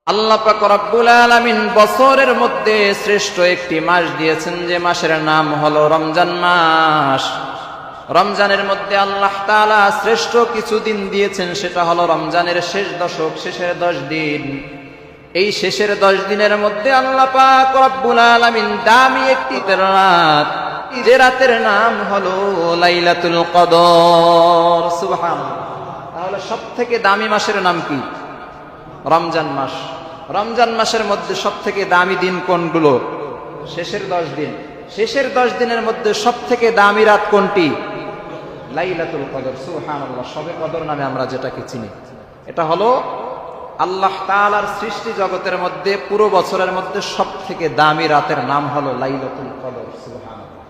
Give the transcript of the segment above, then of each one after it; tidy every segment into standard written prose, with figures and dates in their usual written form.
আল্লাহ পাক রব্বুল আলামিন বছরের মধ্যে শ্রেষ্ঠ একটি মাস দিয়েছেন, যে মাসের নাম হলো রমজান মাস। রমজানের মধ্যে আল্লাহ তাআলা শ্রেষ্ঠ কিছু দিন দিয়েছেন, সেটা হলো রমজানের শেষ দশক, শেষের 10 দিন। এই শেষের 10 দিনের মধ্যে আল্লাহ পাক রব্বুল আলামিন দামি একটি রাত, যে রাতের নাম হলো লাইলাতুল কদর। সুবহানাল্লাহ। তাহলে সবথেকে দামি মাসের নাম কি? রমজান মাস। রমজান মাসের মধ্যে সবথেকে দামি দিন কোনগুলো? শেষের 10 দিন। শেষের 10 দিনের মধ্যে সবথেকে দামি রাত কোনটি? লাইলাতুল কদর। সুবহানাল্লাহ। শবে কদর নামে আমরা যেটাকে চিনি, এটা হলো আল্লাহ তাআলার সৃষ্টি জগতের মধ্যে পুরো বছরের মধ্যে সবথেকে দামি রাতের নাম হলো লাইলাতুল কদর। সুবহানাল্লাহ।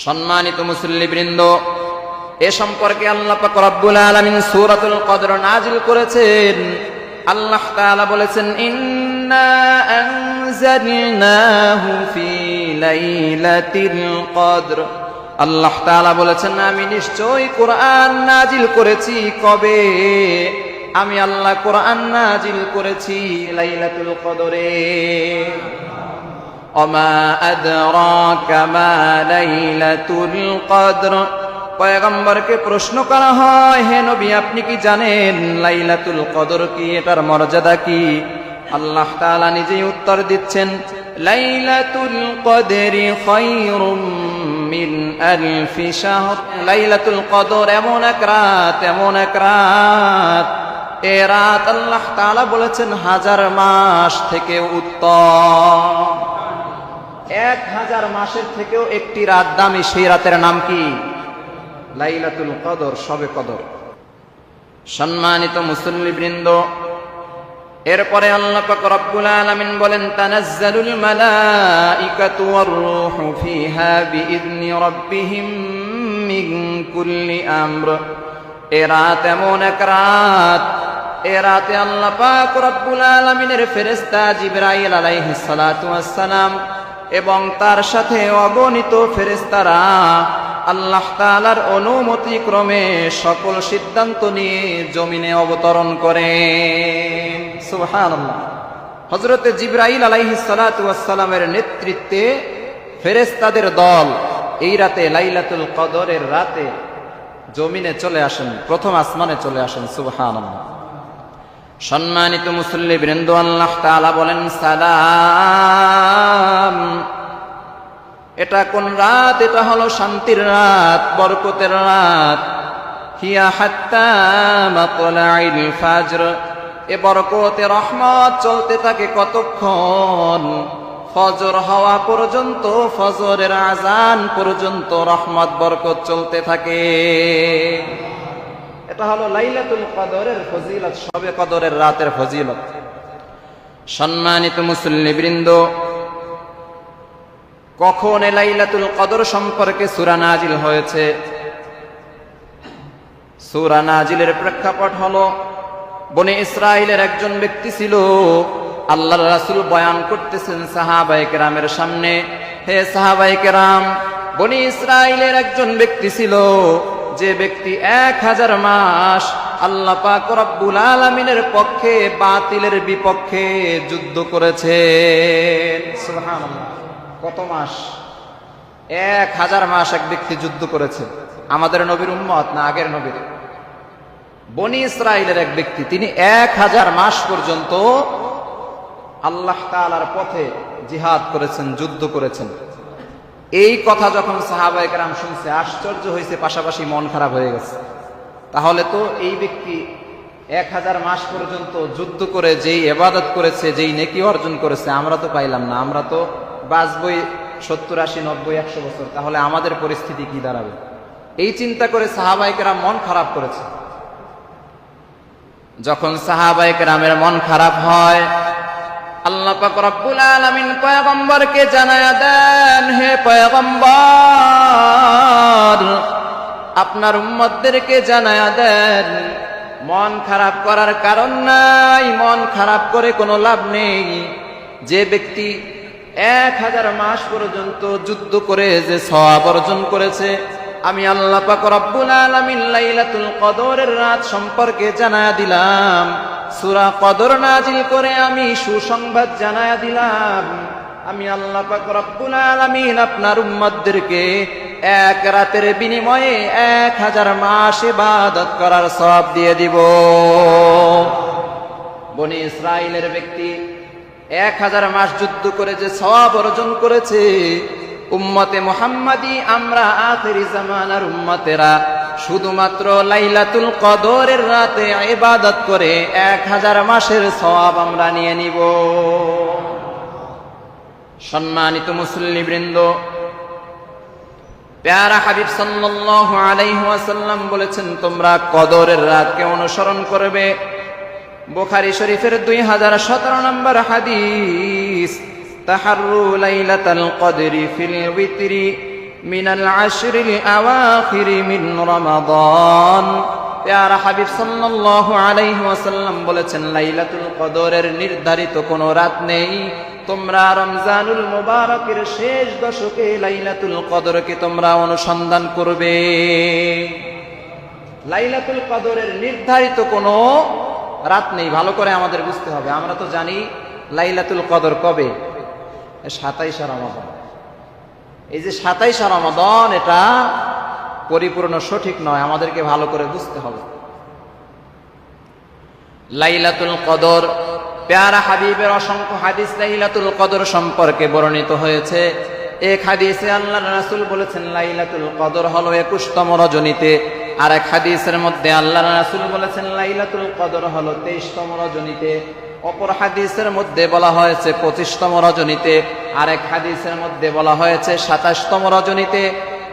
সম্মানিত মুসল্লিবৃন্দ, এ সম্পর্কে আল্লাহ পাক রব্বুল আলামিন সূরাতুল কদর নাজিল করেছেন। আল্লাহ তাআলা বলেছেন, ইন্না আনজালনাহু ফি লাইলাতিল কদর। আল্লাহ তাআলা বলেছেন, আমি নিশ্চয়ই কোরআন নাজিল করেছি। কবে? আমি আল্লাহ কোরআন নাজিল করেছি লাইলাতুল কদরে। ওমা আদরাকা মা লাইলাতুল কদর। পয়গম্বরকে প্রশ্ন করা হয়, হে নবী, আপনি কি জানেন লাইলাতুল কদর কি, এটার মর্যাদা কি? আল্লাহ তাআলা নিজেই উত্তর দিচ্ছেন, লাইলাতুল কদরি খায়রুম মিন আলফি শাহর। লাইলাতুল কদর এমন এক রাত, এমন এক রাত, এ রাত আল্লাহ তাআলা বলেছেন 1000 মাস থেকে উত্তম। 1000 মাসের থেকেও একটি রাত দামি, সেই রাতের নাম কি? লাইলাতুল কদর, শবে কদর। সম্মানিত মুসল্লিবৃন্দ, এরপরে আল্লাহ পাক রব্বুল আলামিন বলেন, তানাজ্জালুল মালাইকাতু ওয়ার রূহু ফিহা বিইذনি রাব্বিহিম মিন কুল্লি আমর। এ রাত এমন এক রাত, এ রাতে আল্লাহ পাক রব্বুল আলামিনের ফেরেশতা জিবরাইল আলাইহিস সালাতু ওয়াস সালাম এবং তার সাথে অগণিত ফেরেশতারা আল্লাহ তাআলার অনুমতি ক্রমে সকল সিদ্ধান্ত নিয়ে জমিনে অবতরণ করেন। সুবহানাল্লাহ। হযরতে জিবরাইল আলাইহিস সালাতু ওয়াস সালামের নেতৃত্বে ফেরেশতাদের দল এই রাতে, লাইলাতুল কদরের রাতে জমিনে চলে আসেন, প্রথম আসমানে চলে আসেন। সুবহানাল্লাহ। সম্মানিত মুসল্লিবৃন্দ, আল্লাহ তাআলা বলেন, সালাম। এটা কোন রাত? এটা হলো শান্তির রাত, বরকতের রাত। হিয়া হাত্তা মাতলাইল ফাজর। এ বরকতে রহমত চলতে থাকে কতক্ষণ? ফজর হওয়া পর্যন্ত, ফজরের আজান পর্যন্ত রহমত বরকত চলতে থাকে। এটা হলো লাইলাতুল কদরের ফজিলত, শবে কদরের রাতের ফজিলত। সম্মানিত মুসল্লিবৃন্দ, কখন লাইলাতুল কদর সম্পর্কে সূরা নাজিল হয়েছে? সূরা নাজিলের প্রেক্ষাপট হলো, বনি ইসরাইলের একজন ব্যক্তি ছিল, আল্লাহর রাসূল বয়ান করতেছেন সাহাবায়ে কেরামের সামনে, হে সাহাবায়ে কেরাম, বনি ইসরাইলের একজন ব্যক্তি ছিল, যে ব্যক্তি 1000 মাস আল্লাহ পাক রব্বুল আলামিনের পক্ষে বাতিলের বিপক্ষে যুদ্ধ করেছেন। সুবহানাল্লাহ। কত মাস? 1000 মাস এক ব্যক্তি যুদ্ধ করেছে। আমাদের নবীর উম্মত না আগের নবীর? বনি ইসরাইলের এক ব্যক্তি, তিনি 1000 মাস পর্যন্ত আল্লাহ তাআলার পথে জিহাদ করেছেন, যুদ্ধ করেছেন। এই কথা যখন সাহাবায়ে কেরাম শুনছে, আশ্চর্য হয়েছে, পাশাপাশি মন খারাপ হয়ে গেছে। তাহলে তো এই ব্যক্তি 1000 মাস পর্যন্ত যুদ্ধ করে যেই ইবাদত করেছে, যেই নেকি অর্জন করেছে, আমরা তো পাইলাম না। আমরা তো বাঁচবই 70, 80, 90, 100 বছর। তাহলে আমাদের পরিস্থিতি কি দাঁড়াবে? এই চিন্তা করে সাহাবায়ে কেরাম মন খারাপ করেছে। যখন সাহাবায়ে কেরামের মন খারাপ হয়, আল্লাহ পাক রব্বুল আলামিন পয়গম্বরকে জানায়া দেন, হে পয়গম্বর, আপনার উম্মতদেরকে জানায়া দেন, মন খারাপ করার কারণ নাই, মন খারাপ করে কোনো লাভ নেই। যে ব্যক্তি 1000 মাস পর্যন্ত যুদ্ধ করে যে সওয়াব অর্জন করেছে, আমি আল্লাহ পাক রব্বুল আলামিন লাইলাতুল কদরের রাত সম্পর্কে জানায়া দিলাম, সূরা কদর নাজিল করে আমি সুসংবাদ জানায়া দিলাম, আমি আল্লাহ পাক রব্বুল আলামিন আপনার উম্মতদেরকে এক রাতের বিনিময়ে 1000 মাস ইবাদত করার সওয়াব দিয়ে দিব। বনি ইসরাইলের ব্যক্তি 1000 মাস যুদ্ধ করে যে সওয়াব অর্জন করেছে, উম্মতে মুহাম্মাদি আমরা আখিরি জামানার উম্মতেরা শুধুমাত্র লাইলাতুল কদরের রাতে ইবাদত করে 1000 মাসের সওয়াব আমরা নিয়ে নিব। সম্মানিত মুসল্লিবৃন্দ, প্যারা হাবিব সাল্লাল্লাহু আলাইহি ওয়াসাল্লাম বলেছেন, তোমরা কদরের রাতকে অনুসরণ করবে। বুখারী শরীফের 2017 নম্বর হাদিস, তাহাররু লাইলাতাল কদরি ফিল উইতরি মিনাল আশরিল আওয়াখিরি মিন রমাদান। প্যারা হাবিব সাল্লাল্লাহু আলাইহি ওয়াসাল্লাম বলেছেন, লাইলাতুল কদরের নির্ধারিত কোনো রাত নেই, তোমরা রমজানুল মুবারকের শেষ দশকে লাইলাতুল কদরকে তোমরা অনুসন্ধান করবে। লাইলাতুল কদরের নির্ধারিত কোনো রাত নেই, ভালো করে আমাদের বুঝতে হবে। আমরা তো জানি লাইলাতুল কদর কবে, 27 রমাদান। এই যে 27 রমাদান, এটা পরিপূর্ণ সঠিক নয়, আমাদেরকে ভালো করে বুঝতে হবে। লাইলাতুল কদর, প্যারা হাবিবের অসংখ্য হাদিস লাইলাতুল কদর সম্পর্কে বর্ণিত হয়েছে। এক হাদিসে আল্লাহর রাসূল বলেছেন লাইলাতুল কদর হলো 21তম রজনীতে, আর এক হাদিসের মধ্যে আল্লাহর রাসূল বলেছেন লাইলাতুল কদর হলো 23তম রজনীতে। অপর হাদিসের মধ্যে বলা হয়েছে 25তম রজনীতে, আরেক হাদিসের মধ্যে বলা হয়েছে 27তম রজনীতে,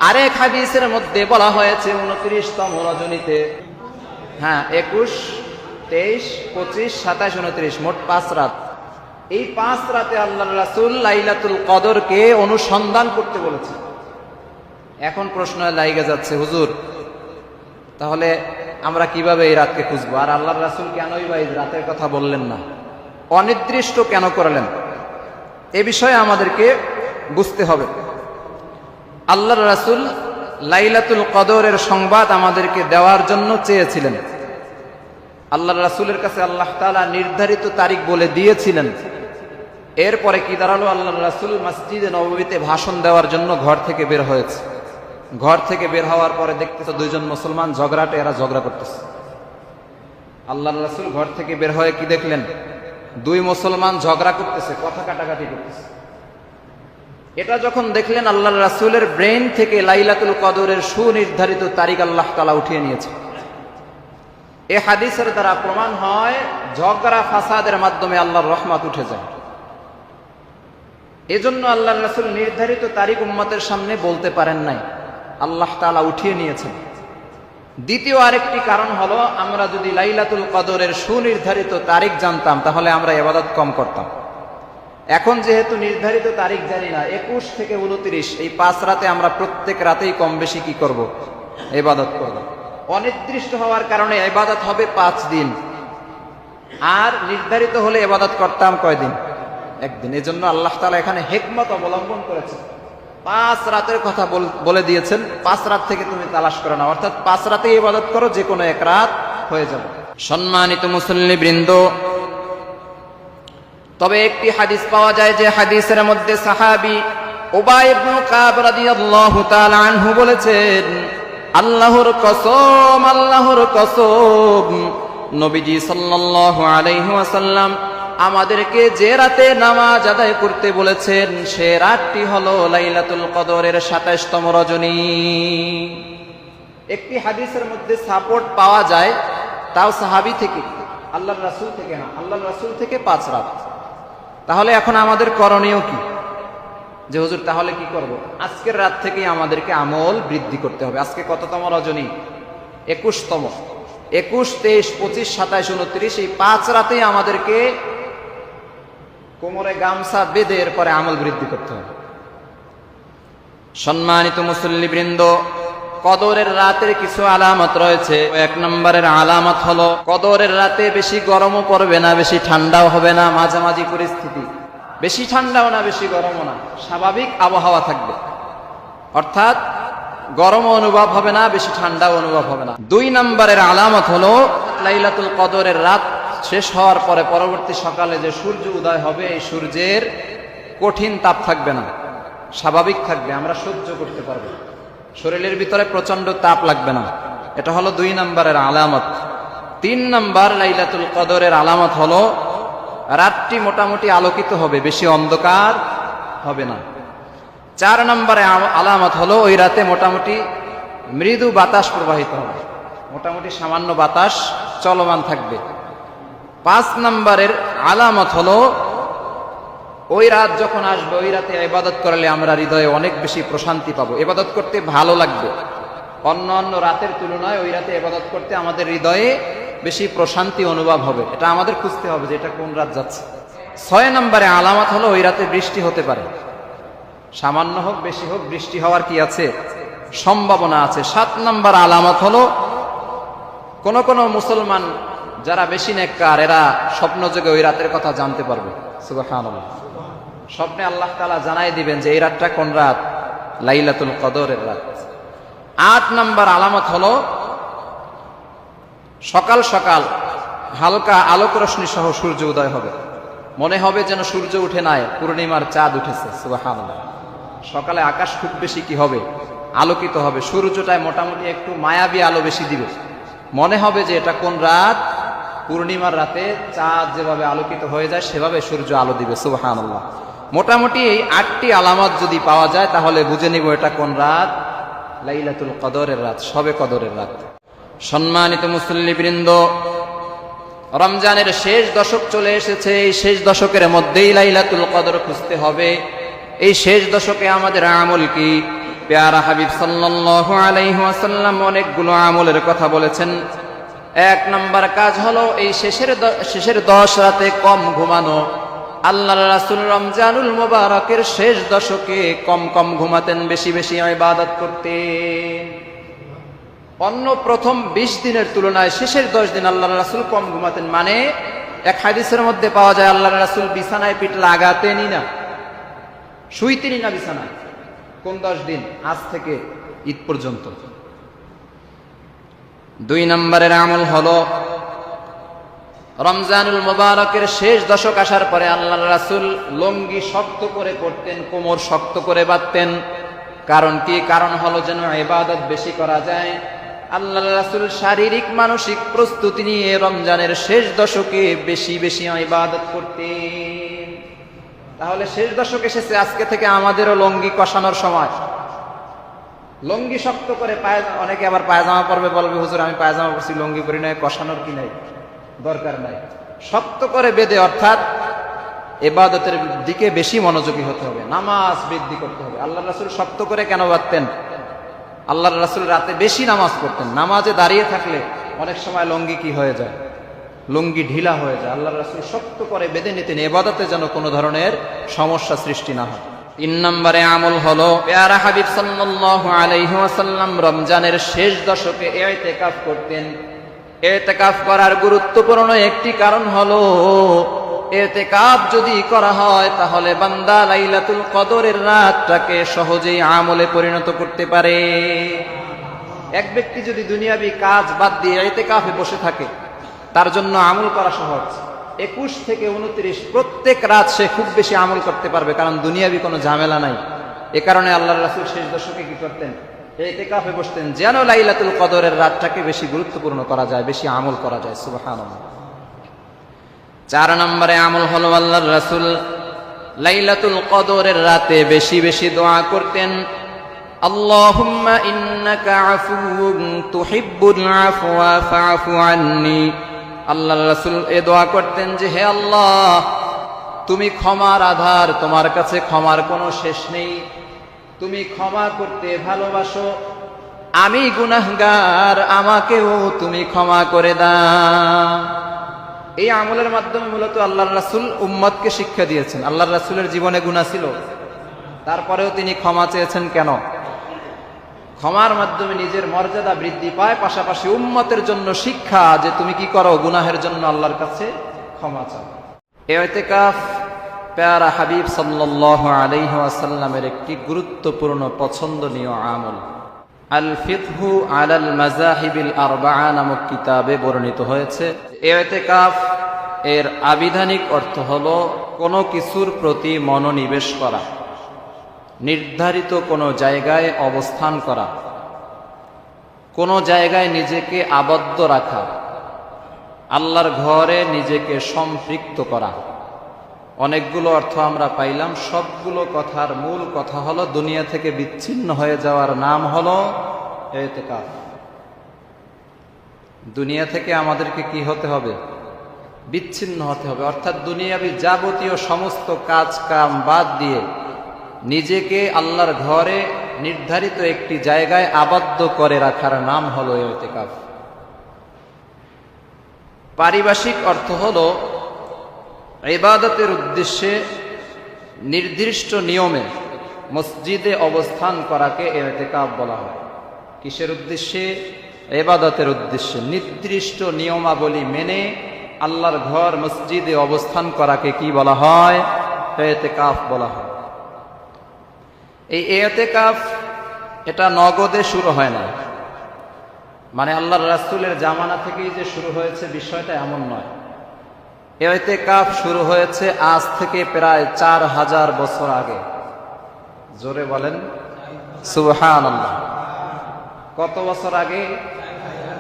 আরেক হাদিসের মধ্যে বলা হয়েছে 29তম রজনীতে। হ্যাঁ, 21, 23, 25, 27, 29, মোট 5 রাত। এই 5 রাতে আল্লাহর রাসূল লাইলাতুল কদরকে অনুসন্ধান করতে বলেছেন। এখন প্রশ্ন লাইগা যাচ্ছে, হুজুর তাহলে আমরা কিভাবে এই রাতকে খুঁজবো? আর আল্লাহর রাসূল কেনই বা এই রাতের কথা বললেন না, অনির্দিষ্ট কেন করলেন? এ বিষয়ে আমাদেরকে বুঝতে হবে। আল্লাহর রাসূল লাইলাতুল কদরের সংবাদ আমাদেরকে দেওয়ার জন্য চেয়েছিলেন। আল্লাহর রাসূলের কাছে আল্লাহ তাআলা নির্ধারিত তারিখ বলে দিয়েছিলেন। এরপরে কি দাঁড়ালো? আল্লাহর রাসূল মসজিদে নববীতে ভাষণ দেওয়ার জন্য ঘর থেকে বের হয়েছে। ঘর থেকে বের হওয়ার পরে দেখতেছে দুইজন মুসলমান ঝগড়াটে, এরা ঝগড়া করতেছে। আল্লাহর রাসূল ঘর থেকে বের হয়ে কি দেখলেন? 2 মুসলমান ঝগড়া করতেছে, কথা কাটাকাটি করতেছে। এটা যখন দেখলেন, আল্লাহর রাসূলের ব্রেন থেকে লাইলাতুল কদরের সুনির্ধারিত তারিখ আল্লাহ তাআলা উঠিয়ে নিয়েছে। এই হাদিসের দ্বারা প্রমাণ হয় ঝগড়া ফাসাদের মাধ্যমে আল্লাহর রহমত উঠে যায়। এজন্য আল্লাহর রাসূল নির্ধারিত তারিখ উম্মতের সামনে বলতে পারেন নাই, আল্লাহ তাআলা উঠিয়ে নিয়েছেন। দ্বিতীয় আরেকটি কারণ হলো, আমরা যদি লাইলাতুল কদরের সুনির্ধারিত তারিখ জানতাম তাহলে আমরা ইবাদত কম করতাম। এখন যেহেতু নির্ধারিত তারিখ জানি না, 21 থেকে 29, এই 5 রাতে আমরা প্রত্যেক রাতেই কম বেশি কি করব? ইবাদত করব। অনির্দিষ্ট হওয়ার কারণে ইবাদত হবে 5 দিন, আর নির্ধারিত হলে ইবাদত করতাম কয়দিন? 1 দিন। এজন্য আল্লাহ তাআলা এখানে হিকমত অবলম্বন করেছেন। 5 রাতের কথা বলে দিয়েছেন, 5 রাত থেকে তুমি তালাশ করো না, অর্থাৎ 5 রাতে ইবাদত করো, যে কোনো 1 রাত হয়ে যাবে। সম্মানিত মুসল্লিবৃন্দ, তবে একটি হাদিস পাওয়া যায় যে হাদিসের মধ্যে সাহাবী উবাই ইবনে কাব রাদিয়াল্লাহু তাআলা আনহু বলেছেন, আল্লাহর কসম, আল্লাহর কসম, নবীজি সাল্লাল্লাহু আলাইহি ওয়াসাল্লাম আমাদেরকে যে রাতে নামাজ আদায় করতে বলেছেন সে রাতটি হলো লাইলাতুল কদরের 27তম রজনী। একটি হাদিসের মধ্যে সাপোর্ট পাওয়া যায়, তাও সাহাবী থেকে, আল্লাহর রাসূল থেকে না। আল্লাহর রাসূল থেকে 5 রাত। তাহলে এখন আমাদের করণীয় কি? যে হুজুর তাহলে কি করব? আজকের রাত থেকেই আমাদেরকে আমল বৃদ্ধি করতে হবে। আজকে কততম রজনী? 21তম। 21, 23, 25, 27, 29, এই 5 রাতেই আমাদেরকে কোমরে গামছা বেঁধে এরপরে আমল বৃদ্ধি করতে হবে। সম্মানিত মুসল্লিবৃন্দ, কদরের রাতের কিছু আলামত রয়েছে। 1 নম্বরের আলামত হলো কদরের রাতে বেশি গরমও পড়বে না, বেশি ঠান্ডাও হবে না, মাঝামাঝি পরিস্থিতি। বেশি ঠান্ডাও না, বেশি গরমও না, স্বাভাবিক আবহাওয়া থাকবে। অর্থাৎ গরমও অনুভব হবে না, বেশি ঠান্ডাও অনুভব হবে না। 2 নম্বরের আলামত হলো লাইলাতুল কদরের রাত শেষ হওয়ার পরে পরবর্তী সকালে যে সূর্য উদয় হবে, এই সূর্যের কঠিন তাপ থাকবে না, স্বাভাবিক থাকবে, আমরা সহ্য করতে পারবো, শরীরের ভিতরে প্রচন্ড তাপ লাগবে না। এটা হলো 2 নম্বরের আলামত। 3 নম্বর লাইলাতুল কদরের আলামত হলো রাতটি মোটামুটি আলোকিত হবে, বেশি অন্ধকার হবে না। 4 নম্বরে আলামত হলো ওই রাতে মোটামুটি মৃদু বাতাস প্রবাহিত হবে, মোটামুটি সামান্য বাতাস চলমান থাকবে। 5 নম্বরের আলামত হলো ওই রাত যখন আসবে, ওই রাতে ইবাদত করলে আমরা হৃদয়ে অনেক বেশি প্রশান্তি পাবো, ইবাদত করতে ভালো লাগবে। অন্য অন্য রাতের তুলনায় ওই রাতে ইবাদত করতে আমাদের হৃদয়ে বেশি প্রশান্তি অনুভব হবে। এটা আমাদের খুঁজতে হবে যে এটা কোন রাত যাচ্ছে। 6 নম্বরে আলামত হলো ওই রাতে বৃষ্টি হতে পারে, সামান্য হোক বেশি হোক বৃষ্টি হওয়ার কি আছে, সম্ভাবনা আছে। 7 নম্বর আলামত হলো কোন কোন মুসলমান যারা বেশি নেককার, এরা স্বপ্ন যোগে ওই রাতের কথা জানতে পারবে। সুবহানাল্লাহ, স্বপ্নে আল্লাহ তাআলা জানাই দিবেন যে এই রাতটা কোন রাত, লাইলাতুল কদরের রাত। 8 নম্বর আলামত হলো সকাল সকাল হালকা আলোক রশ্মি সহ সূর্য উদয় হবে, মনে হবে যেন সূর্য উঠে নাই, পূর্ণিমার চাঁদ উঠেছে। সুবহানাল্লাহ, সকালে আকাশ খুব বেশি কি হবে, আলোকিত হবে, সূর্যটায় মোটামুটি একটু মায়াবী আলো বেশি দিবে, মনে হবে যে এটা কোন রাত, পূর্ণিমার রাতে চাঁদ যেভাবে আলোকিত হয়ে যায় সেভাবে সূর্য আলো দিবে। সুবহানাল্লাহ, মোটামুটি এই 8টি আলামত যদি পাওয়া যায় তাহলে বুঝে নিব এটা কোন রাত, লাইলাতুল কদরের রাত, শবে কদরের রাত। সম্মানিত মুসল্লিবৃন্দ, রমজানের শেষ দশক চলে এসেছে, এই শেষ দশকের মধ্যেই লাইলাতুল কদর খুঁজতে হবে। এই শেষ দশকে আমাদের আমল কি? পেয়ারা হাবিব সাল্লাল্লাহু আলাইহি ওয়াসাল্লাম অনেকগুলো আমলের কথা বলেছেন। 1 নম্বর কাজ হলো এই শেষের 10 রাতে কম ঘুমানো। আল্লাহর রাসূল রমজানুল মুবারকের শেষ দশকে কম কম ঘুমাতেন, বেশি বেশি ইবাদত করতেন। অন্য প্রথম 20 দিনের তুলনায় শেষের 10 দিন আল্লাহর রাসূল কম ঘুমাতেন। মানে এক হাদিসের মধ্যে পাওয়া যায় আল্লাহর রাসূল বিছানায় পিঠ লাগাতেনই না, শুইতেনই না বিছানায়। কোন 10 দিন? আজ থেকে ঈদ পর্যন্ত। 2 নম্বরের আমল হলো রমজানুল মুবারকের শেষ দশক আসার পরে আল্লাহর রাসূল লুঙ্গি শক্ত করে পরতেন, কোমর শক্ত করে বাঁধতেন। কারণ কি? কারণ হলো যেন ইবাদত বেশি করা যায়। আল্লাহর রাসূল শারীরিক মানসিক প্রস্তুতি নিয়ে রমজানের শেষ দশকে বেশি বেশি ইবাদত করতেন। তাহলে শেষ দশক এসেছে, আজকে থেকে আমাদেরও লুঙ্গি কষানোর সময়। লুঙ্গি শক্ত করে অনেকে আবার পায়জামা পরবে, বলবে হুজুর আমি পায়জামা পরছি, লুঙ্গি পরি নাই, কষানোর কি নাই, দরকার নাই। শক্ত করে বেঁধে, অর্থাৎ ইবাদতের দিকে বেশি মনোযোগী হতে হবে, নামাজ বৃদ্ধি করতে হবে। আল্লাহর রাসূল শক্ত করে কেন বাঁধতেন? আল্লাহর রাসূল রাতে বেশি নামাজ পড়তেন। নামাজে দাঁড়িয়ে থাকলে অনেক সময় লুঙ্গি কি হয়ে যায়, লুঙ্গি ঢিলা হয়ে যায়। আল্লাহর রাসূল শক্ত করে বেঁধে নিতেন, ইবাদতে যেন কোনো ধরনের সমস্যা সৃষ্টি না হয়। 3 নম্বরে আমল হলো পেয়ারা হাবিব সাল্লাল্লাহু আলাইহি ওয়াসাল্লাম রমজানের শেষ দশকে ইতিকাফ করতেন। ইতিকাফ করার গুরুত্বপূর্ণ একটি কারণ হলো ইতিকাফ যদি করা হয় তাহলে বান্দা লাইলাতুল কদরের রাতটাকে সহজেই আমলে পরিণত করতে পারে। এক ব্যক্তি যদি দুনিয়াবি কাজ বাদ দিয়ে ইতিকাফে বসে থাকে, তার জন্য আমল করা সহজ। 21 থেকে 29 প্রত্যেক রাত সে খুব বেশি আমল করতে পারবে, কারণ দুনিয়াবি কোনো ঝামেলা নাই। এ কারণে আল্লাহর রাসূল শেষ দশকে কি করতেন? ইতিকাফে বসতেন, যেন লাইলাতুল কদরের রাতটাকে বেশি গুরুত্বপূর্ণ করা যায়, বেশি আমল করা যায়। সুবহানাল্লাহ। 4 নম্বরে আমল হলো আল্লাহর রাসূল লাইলাতুল কদরের রাতে বেশি বেশি দোয়া করতেন। আল্লাহুম্মা ইন্নাকা আফুউন তুহিব্বুল আফওয়া ফাআফু আন্নী। আল্লাহর রাসূল এ দোয়া করতেন যে হে আল্লাহ, তুমি ক্ষমার আধার, তোমার কাছে ক্ষমার কোনো শেষ নেই, তুমি ক্ষমা করতে ভালোবাসো, আমি গুনাহগার, আমাকেও তুমি ক্ষমা করে দাও। এই আমলের মাধ্যমে মূলত আল্লাহর রাসূল উম্মতকে শিক্ষা দিয়েছেন। আল্লাহর রাসূলের জীবনে গুনাহ ছিল, তারপরেও তিনি ক্ষমা চেয়েছেন। কেন? ক্ষমার মাধ্যমে নিজের মর্যাদা বৃদ্ধি পায়, পাশাপাশি উম্মতের জন্য শিক্ষা যে তুমি কি করো, গুনাহের জন্য আল্লাহর কাছে ক্ষমা চাও। ইতিকাফ প্যারা হাবিব সাল্লাল্লাহু আলাইহি ওয়াসাল্লামের একটি গুরুত্বপূর্ণ পছন্দনীয় আমল। আল ফিকহু আলাল মাযাহিবিল আরবাআ নামক কিতাবে বর্ণিত হয়েছে ইতিকাফ এর আবিধানিক অর্থ হলো কোনো কিছুর প্রতি মনোনিবেশ করা, নির্ধারিত কোনো জায়গায় অবস্থান করা, কোনো জায়গায় নিজেকে আবদ্ধ রাখা, আল্লাহর ঘরে নিজেকে সম্পৃক্ত করা। অনেকগুলো অর্থ আমরা পাইলাম। সবগুলো কথার মূল কথা হলো দুনিয়া থেকে বিচ্ছিন্ন হয়ে যাওয়ার নাম হলো ইতিকাফ। দুনিয়া থেকে আমাদেরকে কি হতে হবে? বিচ্ছিন্ন হতে হবে। অর্থাৎ দুনিয়াবি যাবতীয় সমস্ত কাজ কাম বাদ দিয়ে নিজেকে আল্লাহর ঘরে নির্ধারিত একটি জায়গায় আবদ্ধ করে রাখার নাম হলো ইতিকাফ। পারিভাষিক অর্থ হলো ইবাদতের উদ্দেশ্যে নির্দিষ্ট নিয়মে মসজিদে অবস্থান করাকে ইতিকাফ বলা হয়। কিসের উদ্দেশ্যে? ইবাদতের উদ্দেশ্যে নির্দিষ্ট নিয়মাবলী মেনে আল্লাহর ঘর মসজিদে অবস্থান করাকে কি বলা হয়? ইতিকাফ বলা হয়। এই ইতিকাফ এটা নগদে শুরু হয় না, মানে আল্লাহর রাসূলের জামানা থেকেই যে শুরু হয়েছে বিষয়টা এমন নয়। ইতিকাফ শুরু হয়েছে আজ থেকে প্রায় 4000 বছর আগে। জোরে বলেন সুবহানাল্লাহ। কত বছর আগে?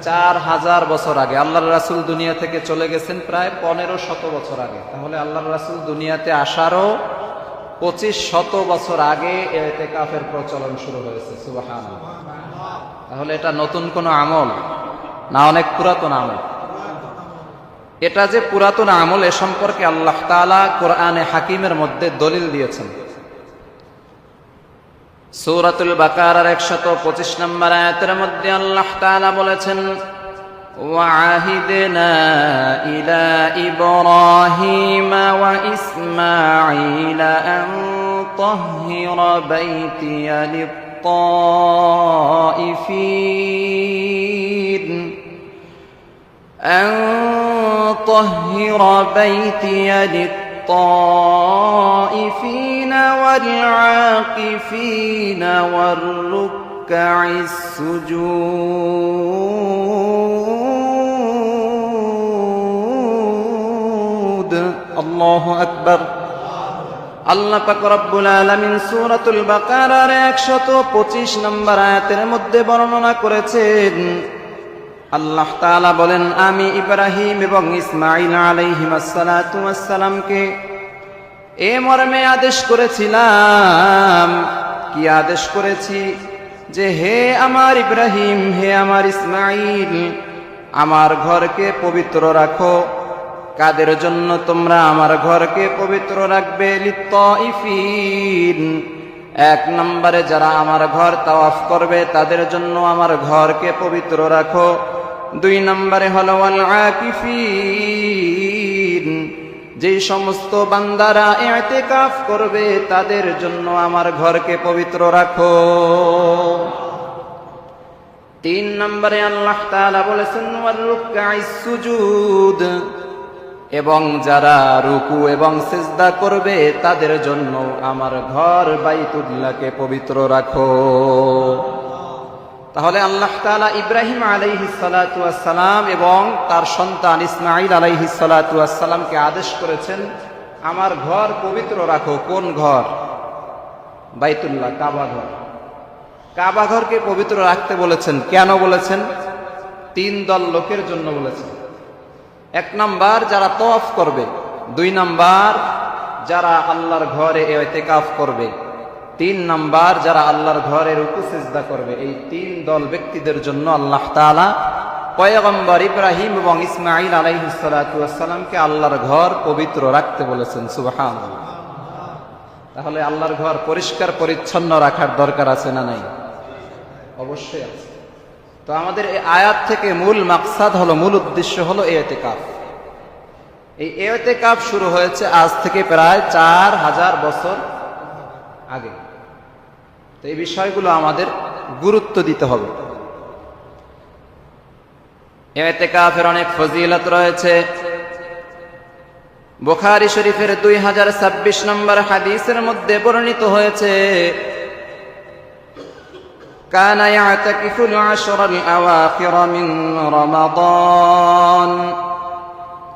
4000 বছর আগে। আল্লাহর রাসূল দুনিয়া থেকে চলে গেছেন প্রায় 1500 বছর আগে। তাহলে আল্লাহর রাসূল দুনিয়াতে আসারও 2500 বছর আগে ইতিকাফের প্রচলন শুরু হয়েছে। সুবহানাল্লাহ। তাহলে এটা নতুন কোনো আমল না, অনেক পুরাতন আমল। এটা যে পুরাতন আমল এ সম্পর্কে আল্লাহ তাআলা কোরআনে হাকিমের মধ্যে দলিল দিয়েছেন। সূরাতুল বাকারার 125 নম্বর আয়াতের মধ্যে আল্লাহ তাআলা বলেছেন, ওয়া'আহিদনা ইলা ইব্রাহিমা ওয়া ইসমাঈলা আন তাহহিরা বাইতিয়া লিত-তাইফিন طهر بيتي للطائفين والعاكفين والركع السجود الله أكبر। আল্লাহ পাক রব্বুল আলামিন সূরাতুল বাকারার 125 নম্বর আয়াতের মধ্যে বর্ণনা করেছেন, আল্লাহ তাআলা বলেন, আমি ইব্রাহিম এবং ইসমাঈল আলাইহিমুসসালাতু ওয়াসসালামকে এ মর্মে আদেশ করেছিলাম। কি আদেশ করেছি? যে হে আমার ইব্রাহিম, হে আমার ইসমাঈল, আমার ঘরকে পবিত্র রাখো। কাদের জন্য তোমরা আমার ঘরকে পবিত্র রাখবে? লিত-তাইফিন, 1 নম্বরে যারা আমার ঘর তাওয়াফ করবে তাদের জন্য আমার ঘরকে পবিত্র রাখো। 2 নম্বরে হলো ওয়াল আকিফিন, যেই সমস্ত বান্দারা ইতিকাফ করবে তাদের জন্য আমার ঘরকে পবিত্র রাখো। 3 নম্বরে আল্লাহ তাআলা বলেছেন ওয়ার রুকআইস সুজুদ, এবং যারা রুকু এবং সিজদা করবে তাদের জন্য আমার ঘর বাইতুল্লাহকে পবিত্র রাখো। তাহলে আল্লাহ তাআলা ইব্রাহিম আলাইহিস সালাতু ওয়াস সালাম এবং তার সন্তান ইসমাঈল আলাইহিস সালাতু ওয়াস সালামকে আদেশ করেছেন আমার ঘর পবিত্র রাখো। কোন ঘর? বাইতুল্লাহ, কাবা ঘর। কাবা ঘরকে পবিত্র রাখতে বলেছেন। কেন বলেছেন? 3 দল লোকের জন্য বলেছেন। 1 নাম্বার যারা তাওয়াফ করবে, 2 নাম্বার যারা আল্লাহর ঘরে ইতিকাফ করবে, 3 নাম্বার যারা আল্লাহর ঘরে রুকু সিজদা করবে। এই 3 দল ব্যক্তিদের জন্য আল্লাহ তাআলা পয়গম্বর ইব্রাহিম এবং ইসমাঈল আলাইহিস সালাতু ওয়াস সালামকে আল্লাহর ঘর পবিত্র রাখতে বলেছেন। সুবহানাল্লাহ। তাহলে আল্লাহর ঘর পরিষ্কার পরিচ্ছন্ন রাখার দরকার আছে না নাই? অবশ্যই আছে। তো আমাদের এই আয়াত থেকে মূল মাকসাদ হলো, মূল উদ্দেশ্য হলো ইতিকাফ। এই ইতিকাফ শুরু হয়েছে আজ থেকে প্রায় 4000 বছর আগে। তো এই বিষয়গুলো আমাদের গুরুত্ব দিতে হবে। ইতিকাফের অনেক ফজিলত রয়েছে। বুখারী শরীফের 2026 নম্বর হাদিসের মধ্যে বর্ণিত হয়েছে, কানা ইয়াতাকিফুল আশরাল আওয়াখির মিন রমাদান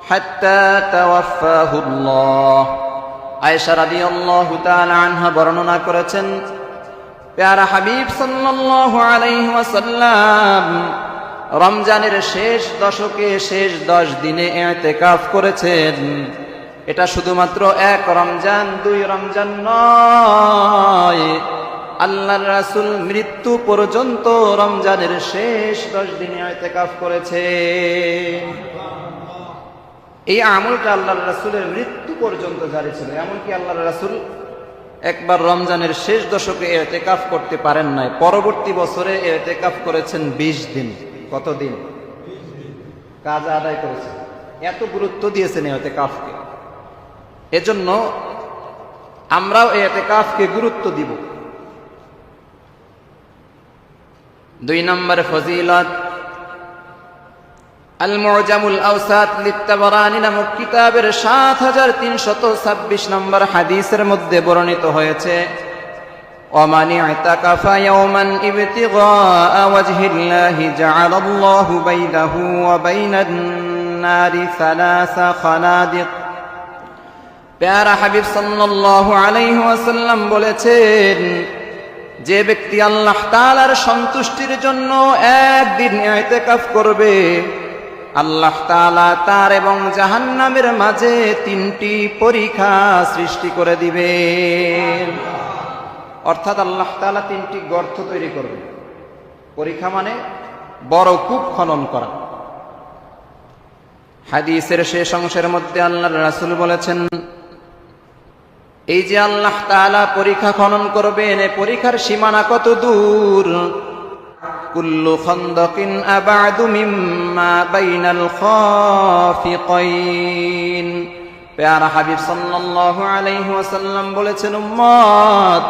হাত্তা তাওয়াফাহুল্লাহ। আয়েশা রাদিয়াল্লাহু তাআলা আনহা বর্ণনা করেছেন, প্যারা হাবিব সাল্লাল্লাহু আলাইহি ওয়াসাল্লাম রমজানের শেষ দশকে শেষ 10 দিনে ইতিকাফ করেছেন। এটা শুধুমাত্র এক রমজান, 2 রমজান নয়, আল্লাহর রাসূল মৃত্যু পর্যন্ত রমজানের শেষ 10 দিনে ইতিকাফ করেছে। এই আমলটা আল্লাহর রাসূলের মৃত্যু পর্যন্ত জারি ছিল। এমনকি আল্লাহর রাসূল একবার রমজানের শেষ দশকে ইতিকাফ করতে পারেন নাই, পরবর্তী বছরে ইতিকাফ করেছেন 20 দিন। কতদিন কাজ আদায় করেছেন, এত গুরুত্ব দিয়েছেন ইতিকাফকে। এজন্য আমরাও ইতিকাফকে গুরুত্ব দিব। 2 নম্বর ফজিলত, আল মুজামুল আওসাত লিত-তাবরানী নামক কিতাবের 7326 নম্বর হাদিসের মধ্যে বর্ণিত হয়েছে, ومن اعتكف يوما ابتغاء وجه الله جعل الله بينه وبين النار 3 خنادق। প্যারা হাবিব সাল্লাল্লাহু আলাইহি ওয়াসাল্লাম বলেছেন, যে ব্যক্তি আল্লাহ তাআলার সন্তুষ্টির জন্য একদিন ইতিকাফ করবে, আল্লাহ তাআলা তার এবং জাহান্নামের মাঝে 3টি পরীক্ষা সৃষ্টি করে দিবেন। অর্থাৎ আল্লাহ তাআলা 3টি গর্ত তৈরি করবে। পরীক্ষা মানে বড় কূপ খনন করা। হাদিসের শেষ অংশের মধ্যে আল্লাহর রাসূল বলেছেন, এই যে আল্লাহ তাআলা পরীক্ষা খনন করবেন, এই পরীক্ষার সীমানা কত দূর। কুল্লু খানদাকিন আবাদু মিম্মা বাইনাল খাফিকাইন। প্যারা হাবিব সাল্লাল্লাহু আলাইহি ওয়াসাল্লাম বলেছেন, উম্মত,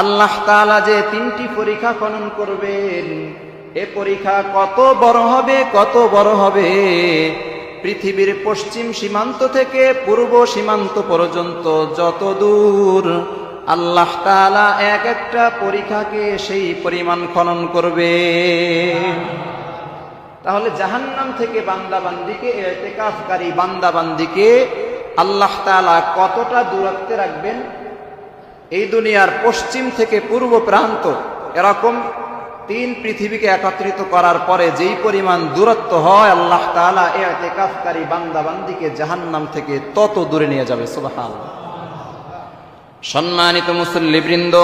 আল্লাহ তাআলা যে 3টি পরীক্ষা খনন করবেন, এ পরীক্ষা কত বড় হবে, কত বড় হবে। পৃথিবীর পশ্চিম সীমান্ত থেকে পূর্ব সীমান্ত পর্যন্ত যত দূর, আল্লাহ তাআলা এক একটা পরীক্ষাকে সেই পরিমাণ খনন করবে। তাহলে জাহান্নাম থেকে বান্দাবান্দিকে, ইতিকাফকারী বান্দাবান্দিকে আল্লাহ তাআলা কতটা দূরত্বে রাখবেন। এই দুনিয়ার পশ্চিম থেকে পূর্ব প্রান্ত এরকম 3 পৃথিবীকে একত্রিত করার পরে যেই পরিমাণ দূরত্ব হয়, আল্লাহ তাআলা ইতিকাফকারী বান্দাবান্দিকে জাহান্নাম থেকে তত দূরে নিয়ে যাবে। সুবহানাল্লাহ। সম্মানিত মুসল্লিবৃন্দ,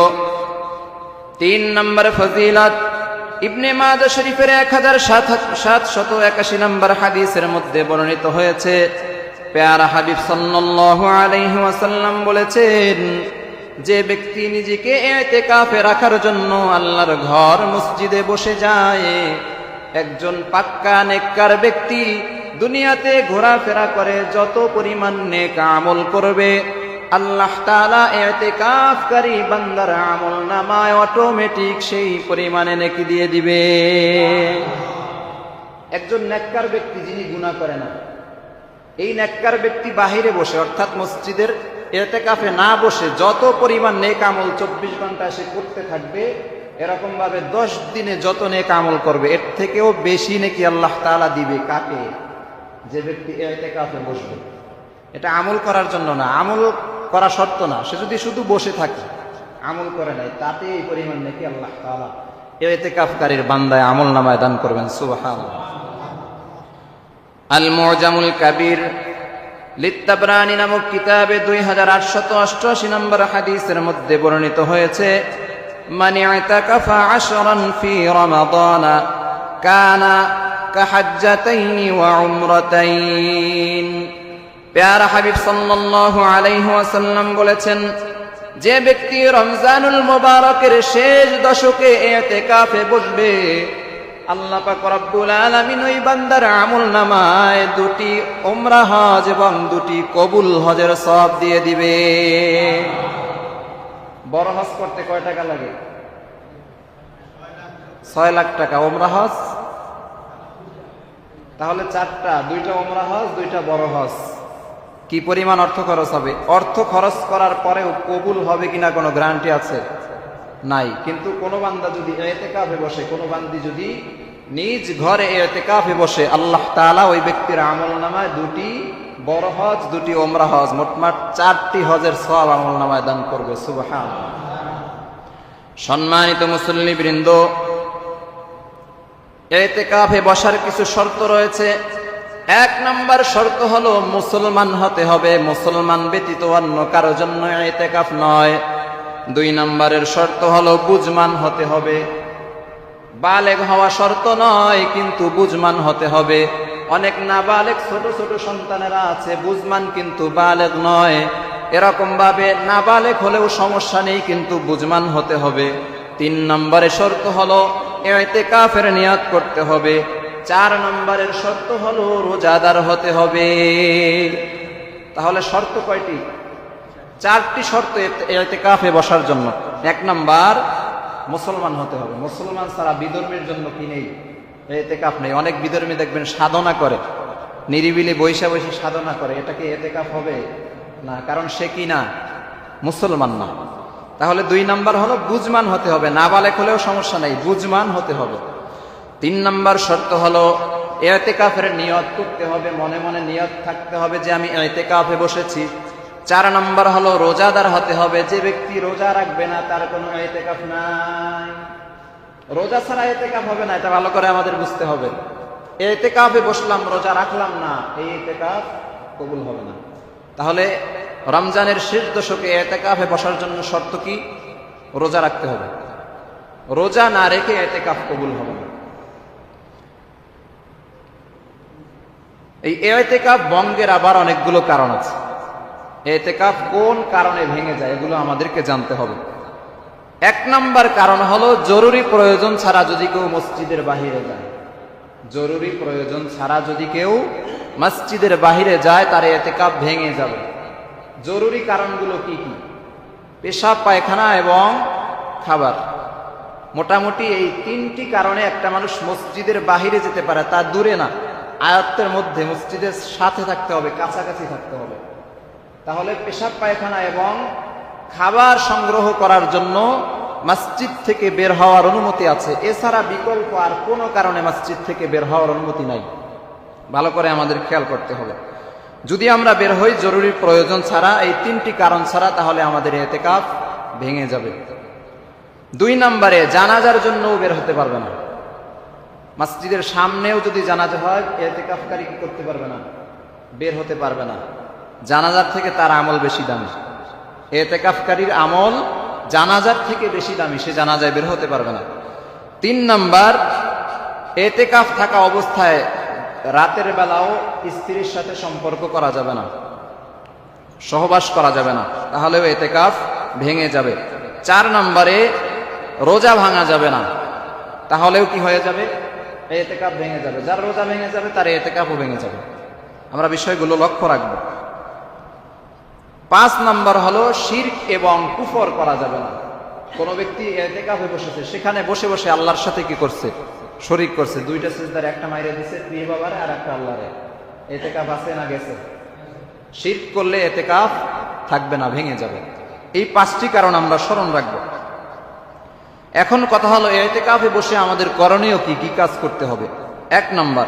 3 নম্বর ফজিলত, ইবনে মাজাহ শরীফের 1781 নম্বর হাদিসের মধ্যে বর্ণিত হয়েছে, প্যারা হাবিব সাল্লাল্লাহু আলাইহি ওয়াসাল্লাম বলেছেন, যে ব্যক্তি নিজেকে ইতিকাফে রাখার জন্য আল্লাহর ঘর মসজিদে বসে যায়, একজন পাক্কা নেককার ব্যক্তি দুনিয়াতে ঘোরাফেরা করে যত পরিমাণ নেক আমল করবে, আল্লাহ তাআলা ইতিকাফকারী বান্দার আমলনামায় অটোমেটিক সেই পরিমাণে নেকি দিয়ে দিবে। একজন নেককার ব্যক্তি যিনি গুনাহ করে না, এই নেককার ব্যক্তি বাহিরে বসে অর্থাৎ মসজিদের ইতিকাফে না বসে যত পরিমাণ নেক আমল 24 ঘন্টা সে করতে থাকবে, এরকম ভাবে 10 দিনে যত নেক আমল করবে, এর থেকেও বেশি নেকি আল্লাহ তাআলা দিবে। কাকে? যে ব্যক্তি ইতিকাফে বসবে। এটা আমল করার জন্য না, আমল করা শর্ত না, সে যদি শুধু বসে থাকে আমল করে নাই, তাতে এই পরিমাণ নেকি আল্লাহ তাআলা ইতিকাফকারীর বান্দায় আমলনামায় দান করবেন। সুবহানাল্লাহ। আল মুজামুল কাবীর লিত-তাবরানী নামক কিতাবে 2888 নম্বর হাদিসের মধ্যে বর্ণিত হয়েছে, মান ইতাকাফা 10রান ফি রমাদানা কানা কাহাজ্জাতাইনি ওয়া উমরাতাইন। প্যারা হাবিব সাল্লাল্লাহু আলাইহি ওয়াসাল্লাম বলেছেন, যে ব্যক্তি রমজানুল মুবারকের শেষ দশকে ইতিকাফে বসবে, আল্লাহ পাক রব্বুল আলামিন ওই বান্দার আমলনামায় 2টি উমরা হজ এবং 2টি কবুল হজের সওয়াব দিয়ে দিবে। বড় হজ করতে কয় টাকা লাগে? 6 লাখ টাকা। উমরা হজ তাহলে 4টা, 2টা উমরা হজ, 2টা বড় হজ। কি পরিমাণ অর্থ খরচ হবে? অর্থ খরচ করার পরেও কবুল হবে কিনা কোনো গ্যারান্টি আছে? নাই। কিন্তু কোনো বান্দা যদি ইতিকাফে বসে, কোনো বান্দি যদি নিজ ঘরে ইতিকাফে বসে আল্লাহ তাআলা ওই ব্যক্তির আমলনামায় 2টি বড় হজ 2টি ওমরা হজ মোটমাট 4টি হজের সওয়াব আমলনামায় দান করবে। সুবহানাল্লাহ। সম্মানিত মুসল্লিবৃন্দ, ইতিকাফে বসার কিছু শর্ত রয়েছে। 1 নম্বর শর্ত হলো মুসলমান হতে হবে, মুসলমান ব্যতীত অন্য কারো জন্য ইতিকাফ নয়। 2 নম্বরের শর্ত হলো বুঝমান হতে হবে, বালেগ হওয়া শর্ত নয় কিন্তু বুঝমান হতে হবে। অনেক নাবালেগ ছোট ছোট সন্তানেরা আছে, বুঝমান কিন্তু বালেগ নয়। এরকম ভাবে নাবালেগ হলেও সমস্যা নেই কিন্তু বুঝমান হতে হবে। 3 নম্বরের শর্ত হলো ইতিকাফের নিয়ত করতে হবে। 4 নম্বরের শর্ত হলো রোজাদার হতে হবে। তাহলে শর্ত কয়টি? 4টি শর্ত ইতিকাফে বসার জন্য। 1 নম্বর মুসলমান হতে হবে, মুসলমান ছাড়া বিধর্মীর জন্য কি নেই? ইতিকাফ নেই। অনেক বিধর্মী দেখবেন সাধনা করে, নিরিবিলি বৈশা বৈশা সাধনা করে, এটা কি ইতিকাফ হবে? না, কারণ সে কি না? মুসলমান না। তাহলে 2 নম্বর হলো বুঝমান হতে হবে, নাবালেগ হলেও সমস্যা নেই, বুঝমান হতে হবে। 3 নম্বর শর্ত হলো ইতিকাফের নিয়ত করতে হবে, মনে মনে নিয়ত থাকতে হবে যে আমি ইতিকাফে বসেছি। 4 নম্বর হলো রোজাদার হতে হবে, যে ব্যক্তি রোজা রাখবে না তার কোনো ইতিকাফ নাই। রোজা ছাড়া ইতিকাফ হবে না, এটা ভালো করে আমাদের বুঝতে হবে। ইতিকাফে বসলাম, রোজা রাখলাম না, এই ইতিকাফ কবুল হবে না। তাহলে রমজানের শেষ দশকে ইতিকাফে বসার জন্য শর্ত কি? রোজা রাখতে হবে। রোজা না রেখে ইতিকাফ কবুল হবে না। এই ইতিকাফ ভঙ্গের আবার অনেকগুলো কারণ আছে। ইতিকাফ কোন কারণে ভেঙে যায় এগুলো আমাদেরকে জানতে হবে। 1 নম্বর কারণ হলো জরুরি প্রয়োজন ছাড়া যদি কেউ মসজিদের বাহিরে যায়। জরুরি প্রয়োজন ছাড়া যদি কেউ মসজিদের বাহিরে যায় তার ইতিকাফ ভেঙে যাবে। জরুরি কারণগুলো কি কি? পেশাব, পায়খানা এবং খাবার। মোটামুটি এই 3টি কারণে একটা মানুষ মসজিদের বাহিরে যেতে পারে, তা দূরে না, আয়ত্তের মধ্যে, মসজিদের সাথে থাকতে হবে, কাছাকাছি থাকতে হবে। তাহলে পেশাব, পায়খানা এবং খাবার সংগ্রহ করার জন্য মসজিদ থেকে বের হওয়ার অনুমতি আছে। এছাড়া বিকল্প আর কোনো কারণে মসজিদ থেকে বের হওয়ার অনুমতি নাই। ভালো করে আমাদের খেয়াল করতে হবে। যদি আমরা বের হই জরুরি প্রয়োজন ছাড়া, এই 3টি কারণ ছাড়া, তাহলে আমাদের ইতিকাফ ভেঙে যাবে। 2 নম্বরে জানাজার জন্যও বের হতে পারবে না। মসজিদের সামনেও যদি জানাজা হয় ইতিকাফকারী কি করতে পারবে না? বের হতে পারবে না। জানাজার থেকে তার আমল বেশি দামি। ইতিকাফকারীর আমল জানাজার থেকে বেশি দামি, সে জানাজায় বের হতে পারবে না। 3 নম্বর, ইতিকাফ থাকা অবস্থায় রাতের বেলাও স্ত্রীর সাথে সম্পর্ক করা যাবে না, সহবাস করা যাবে না, তাহলেও ইতিকাফ ভেঙে যাবে। 4 নম্বরে রোজা ভাঙা যাবে না, তাহলেও কি হয়ে যাবে? ইতিকাফ ভেঙে যাবে। যার রোজা ভেঙে যাবে তার ইতিকাফও ভেঙে যাবে। আমরা বিষয়গুলো লক্ষ্য রাখবো। 5 নম্বর হলো শিরক এবং কুফর করা যাবে না। কোনো ব্যক্তি ইতিকাফে বসেছে, সেখানে বসে বসে আল্লাহর সাথে কি করছে? শরীক করছে। 2টা সিজদার, একটা মাইরে দিছে প্রিয় বাবারে আর একটা আল্লাহরে। ইতিকাফ আছে না গেছে? শিরক করলে ইতিকাফ থাকবে না, ভেঙে যাবে। এই 5টি কারণ আমরা স্মরণ রাখবো। এখন কথা হলো ইতিকাফে বসে আমাদের করণীয় কি কি কাজ করতে হবে। 1 নম্বর,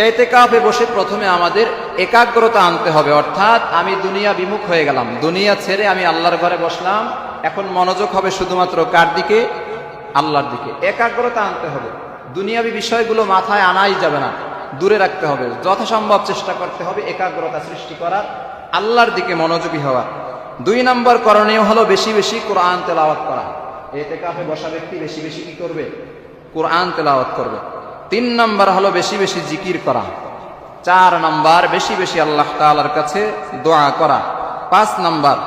ইতিকাফে বসে প্রথমে আমাদের একাগ্রতা আনতে হবে। অর্থাৎ আমি দুনিয়া বিমুখ হয়ে গেলাম, দুনিয়া ছেড়ে আমি আল্লাহর ঘরে বসলাম। এখন মনোযোগ হবে শুধুমাত্র কার দিকে? আল্লাহর দিকে। একাগ্রতা আনতে হবে। দুনিয়াবি বিষয়গুলো মাথায় আনাই যাবে না, দূরে রাখতে হবে। যথাসম্ভব চেষ্টা করতে হবে একাগ্রতা সৃষ্টি করার, আল্লাহর দিকে মনোযোগী হওয়া। 2 নম্বর করণীয় হলো বেশি বেশি কোরআন তেলাওয়াত করা। ইতিকাফে বসা ব্যক্তি বেশি বেশি কি করবে? কোরআন তেলাওয়াত করবে। 3 নম্বর হলো বেশি বেশি জিকির করা। 4 নম্বর বেশি বেশি আল্লাহ তাআলার কাছে দোয়া করা। 5 নম্বর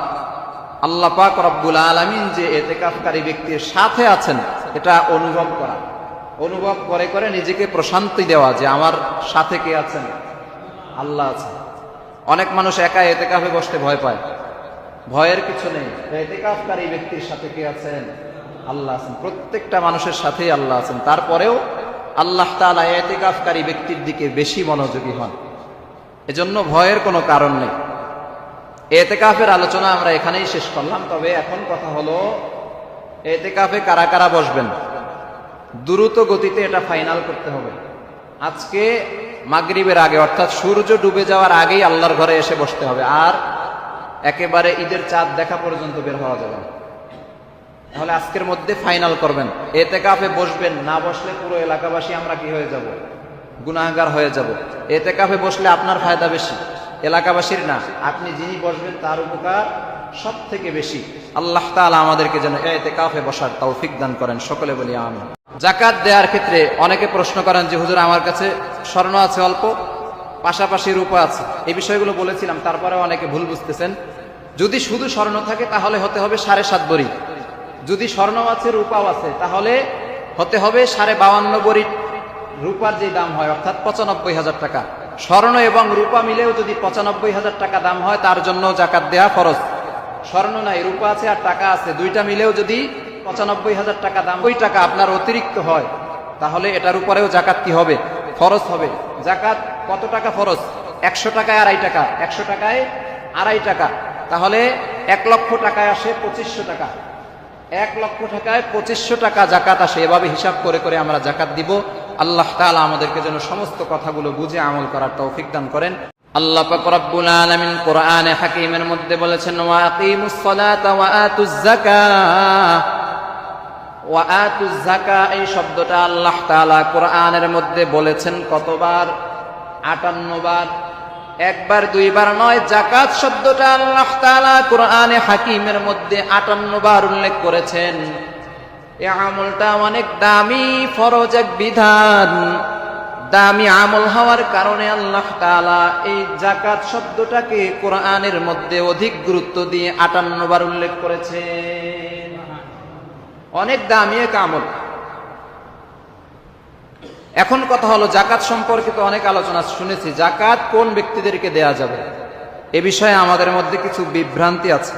আল্লাহ পাক রব্বুল আলামিন যে ইতিকাফকারী ব্যক্তির সাথে আছেন এটা অনুভব করা। অনুভব করে করে নিজেকে প্রশান্তি দেওয়া যে আমার সাথে কে আছেন? আল্লাহ আছেন। অনেক মানুষ একা ইতিকাফে বসতে ভয় পায়। ভয়ের কিছু নেই। ইতিকাফকারী ব্যক্তির সাথে কে আছেন? আল্লাহ আছেন। প্রত্যেকটা মানুষের সাথেই আল্লাহ আছেন। তারপরেও আল্লাহ তাআলা ইতিকাফকারী ব্যক্তির দিকে বেশি মনোযোগী হন। এজন্য ভয়ের কোনো কারণ নেই। ইতিকাফের আলোচনা আমরা এখানেই শেষ করলাম। তবে এখন কথা হলো ইতিকাফে কারা কারা বসবেন? দ্রুত গতিতে এটা ফাইনাল করতে হবে। আজকে মাগরিবের আগে অর্থাৎ সূর্য ডুবে যাওয়ার আগেই আল্লাহর ঘরে এসে বসতে হবে, আর একেবারে ঈদের চাঁদ দেখা পর্যন্ত বের হওয়া যাবে না। তাহলে আজকের মধ্যে ফাইনাল করবেন, এতেকাফে বসবেন। না বসলে পুরো এলাকাবাসী আমরা কি হয়ে যাব? গুনাহগার হয়ে যাব। এতেকাফে বসলে আপনার ফায়দা বেশি, এলাকাবাসীর না। আপনি যিনি বসবেন তার উপকার সব থেকে বেশি। আল্লাহ তাআলা আমাদেরকে যেন এতেকাফে বসার তৌফিক দান করেন, সকলে বলি আমিন। যাকাত দেওয়ার ক্ষেত্রে অনেকে প্রশ্ন করেন যে হুজুর আমার কাছে স্বর্ণ আছে অল্প, পাশাপাশি রূপা আছে। এই বিষয়গুলো বলেছিলাম, তারপরে অনেকে ভুল বুঝতেছেন। যদি শুধু স্বর্ণ থাকে তাহলে হতে হবে 7.5 ভরি। যদি স্বর্ণ আছে রূপাও আছে তাহলে হতে হবে 52.5 ভরি রূপার যে দাম হয়, অর্থাৎ 95,000 টাকা। স্বর্ণ এবং রূপা মিলেও যদি 95,000 টাকা দাম হয় তার জন্য জাকাত দেওয়া ফরজ। স্বর্ণ নাই, রূপা আছে আর টাকা আছে, দুইটা মিলেও যদি 95,000 টাকা দাম, ওই টাকা আপনার অতিরিক্ত হয় তাহলে এটার উপরেও জাকাত কি হবে? ফরজ হবে। জাকাত কত টাকা ফরজ? 100 টাকায় 2.5 টাকা, 100 টাকায় 2.5 টাকা। তাহলে 1 লক্ষ টাকায় আসে 2500 টাকা। 1 লক্ষ টাকায় 2500 টাকা জাকাত আসে। এভাবে হিসাব করে করে আমরা জাকাত দিব। আল্লাহ তাআলা আমাদেরকে যেন সমস্ত কথাগুলো বুঝে আমল করার তৌফিক দান করেন। আল্লাহ পাক রব্বুল আলামিন কোরআনে হাকীমের মধ্যে বলেছেন, ওয়া আকিমুস সালাতা ওয়া আতুজ যাকাত। ওয়া আতুজ যাকাত এই শব্দটা আল্লাহ তাআলা কোরআনের মধ্যে বলেছেন কতবার? 58 বার। একবার দুইবার নয়, জাকাত শব্দটা আল্লাহ তাআলা কোরআনে হাকীমের মধ্যে 58 বার উল্লেখ করেছেন। এই আমলটা অনেক দামি ফরজ এক বিধান। দামি আমল হওয়ার কারণে আল্লাহ তাআলা এই যাকাত শব্দটাকে কোরআনের মধ্যে অধিক গুরুত্ব দিয়ে 58 বার উল্লেখ করেছেন। অনেক দামি এক আমল। এখন কথা হলো, জাকাত সম্পর্কিত অনেক আলোচনা শুনেছি। জাকাত কোন ব্যক্তিদেরকে দেয়া যাবে এ বিষয়ে আমাদের মধ্যে কিছু বিভ্রান্তি আছে।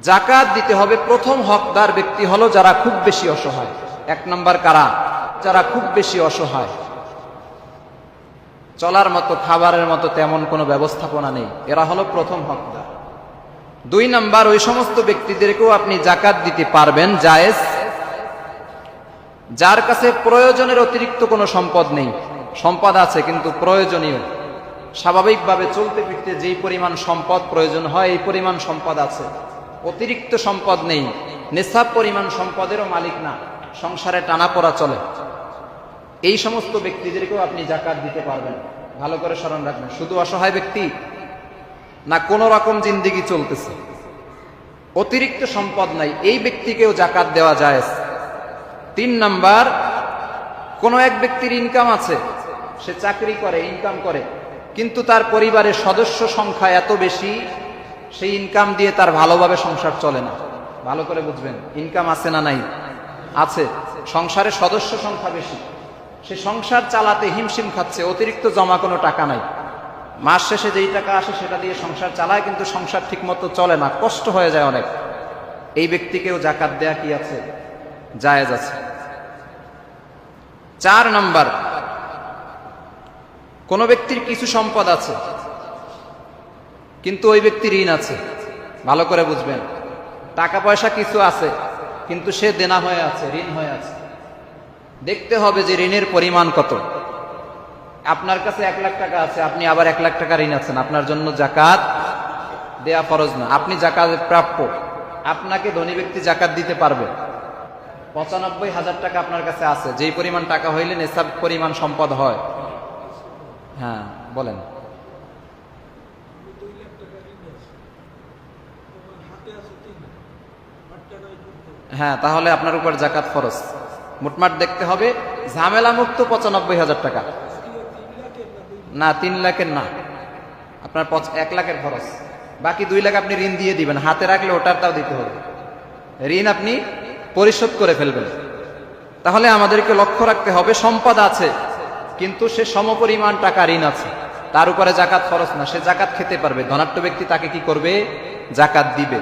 জাকাত দিতে হবে, প্রথম হকদার ব্যক্তি হলো যারা খুব বেশি অসহায়। 1 নম্বর কারা? যারা খুব বেশি অসহায়, চলার মতো খাবারের মতো তেমন কোনো ব্যবস্থাপনা নেই, এরা হলো প্রথম হকদার। 2 নম্বর, ওই সমস্ত ব্যক্তিদেরকেও আপনি জাকাত দিতে পারবেন, জায়েজ, যার কাছে প্রয়োজনের অতিরিক্ত কোনো সম্পদ নেই। সম্পদ আছে কিন্তু প্রয়োজনীয়, স্বাভাবিকভাবে চলতে ফিরতে যেই পরিমাণ সম্পদ প্রয়োজন হয় এই পরিমাণ সম্পদ আছে, অতিরিক্ত সম্পদ নেই, নিসাব পরিমাণ সম্পদেরও মালিক না, সংসারে টানাপোড়া চলে। এই সমস্ত ব্যক্তিদেরকেও আপনি জাকাত দিতে পারবেন। ভালো করে স্মরণ রাখবেন, শুধু অসহায় ব্যক্তি না, কোন রকম জিন্দেগি চলতেছে, অতিরিক্ত সম্পদ নাই, এই ব্যক্তিকেও জাকাত দেওয়া যায়। 3 নাম্বার, কোন এক ব্যক্তির ইনকাম আছে, সে চাকরি করে, ইনকাম করে, কিন্তু তার পরিবারের সদস্য সংখ্যা এত বেশি, সেই ইনকাম দিয়ে তার ভালোভাবে সংসার চলে না। ভালো করে বুঝবেন, ইনকাম আছে না নাই? আছে। সংসারের সদস্য সংখ্যা বেশি, সে সংসার চালাতে হিমশিম খাচ্ছে, অতিরিক্ত জমা কোনো টাকা নাই, মাস শেষে যেই টাকা আসে সেটা দিয়ে সংসার চালায়, কিন্তু সংসার ঠিক মতো চলে না, কষ্ট হয়ে যায় অনেক। এই ব্যক্তিকেও জাকাত দেয়া কি আছে? জায়েজ আছে। 4 নাম্বার, কোন ব্যক্তির কিছু সম্পদ আছে কিন্তু ওই ব্যক্তির ঋণ আছে। ভালো করে বুঝবেন, টাকা পয়সা কিছু আছে কিন্তু সে দেনা হয়ে আছে, ঋণ হয়ে আছে। দেখতে হবে যে ঋণের পরিমাণ কত। আপনার কাছে 1 লাখ টাকা আছে, আপনি আবার 1 লাখ টাকা ঋণ আছেন, আপনার জন্য জাকাত দেয়া ফরজ না, আপনি জাকাতের প্রাপ্য। আপনাকে ধনী ব্যক্তি জাকাত দিতে পারবে। 95,000 টাকা আপনার কাছে আছে, যেই পরিমাণ টাকা হইলে নিসাব পরিমাণ সম্পদ হয়। হ্যাঁ বলেন। হ্যাঁ, তাহলে আপনার উপর জাকাত ফরজ। মোটমাট দেখতে হবে, ঝামেলা মুক্ত 95,000 টাকা না, 3 লাখের না, আপনার 1 লাখের ফরজ। বাকি 2 লাখ আপনি ঋণ দিয়ে দিবেন, হাতে রাখলে ওটার তাও দিতে হবে, ঋণ আপনি পরিশোধ করে ফেলবেন। তাহলে আমাদেরকে লক্ষ্য রাখতে হবে, সম্পদ আছে কিন্তু সে সমপরিমাণ টাকা ঋণ আছে, তার উপরে জাকাত ফরজ না, সে জাকাত খেতে পারবে। ধনাঢ্য ব্যক্তি তাকে কি করবে? জাকাত দিবে।